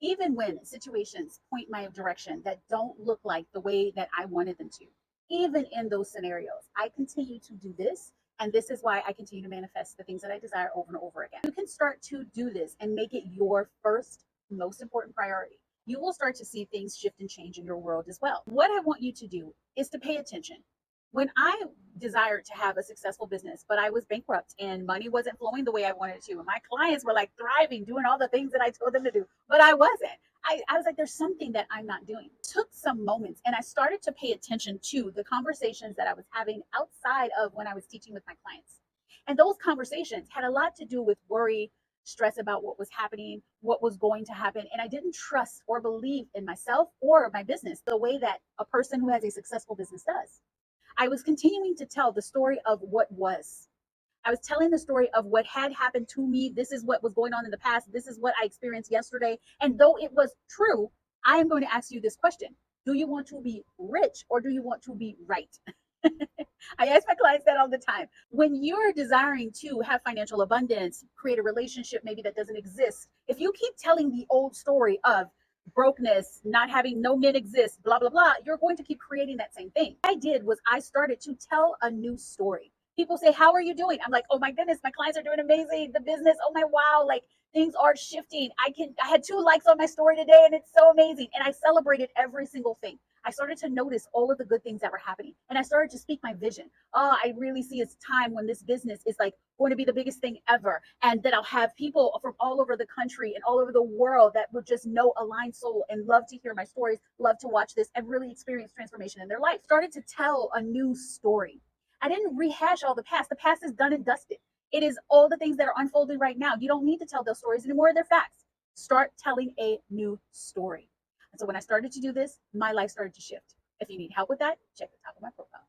even when situations point my direction that don't look like the way that I wanted them to. Even in those scenarios, I continue to do this. And this is why I continue to manifest the things that I desire over and over again. You can start to do this and make it your first, most important priority. You will start to see things shift and change in your world as well. What I want you to do is to pay attention. When I desired to have a successful business, but I was bankrupt and money wasn't flowing the way I wanted it to, and my clients were like thriving, doing all the things that I told them to do, but I wasn't. I was like, there's something that I'm not doing. Took some moments and I started to pay attention to the conversations that I was having outside of when I was teaching with my clients. And those conversations had a lot to do with worry, stress about what was happening, what was going to happen. And I didn't trust or believe in myself or my business the way that a person who has a successful business does. I was continuing to tell the story of what was. I was telling the story of what had happened to me. This is what was going on in the past. This is what I experienced yesterday. And though it was true, I am going to ask you this question. Do you want to be rich or do you want to be right? I ask my clients that all the time. When you're desiring to have financial abundance, create a relationship maybe that doesn't exist, if you keep telling the old story of brokenness, not having no men exist, blah, blah, blah, you're going to keep creating that same thing. What I did was I started to tell a new story. People say, how are you doing? I'm like, oh my goodness, my clients are doing amazing. The business, oh my wow, like things are shifting. I had 2 likes on my story today and it's so amazing. And I celebrated every single thing. I started to notice all of the good things that were happening. And I started to speak my vision. Oh, I really see it's time when this business is like going to be the biggest thing ever. And that I'll have people from all over the country and all over the world that would just know Aligned Soul and love to hear my stories, love to watch this and really experience transformation in their life. Started to tell a new story. I didn't rehash all the past. The past is done and dusted. It is all the things that are unfolding right now. You don't need to tell those stories anymore. They're facts. Start telling a new story. And so when I started to do this, my life started to shift. If you need help with that, check the top of my profile.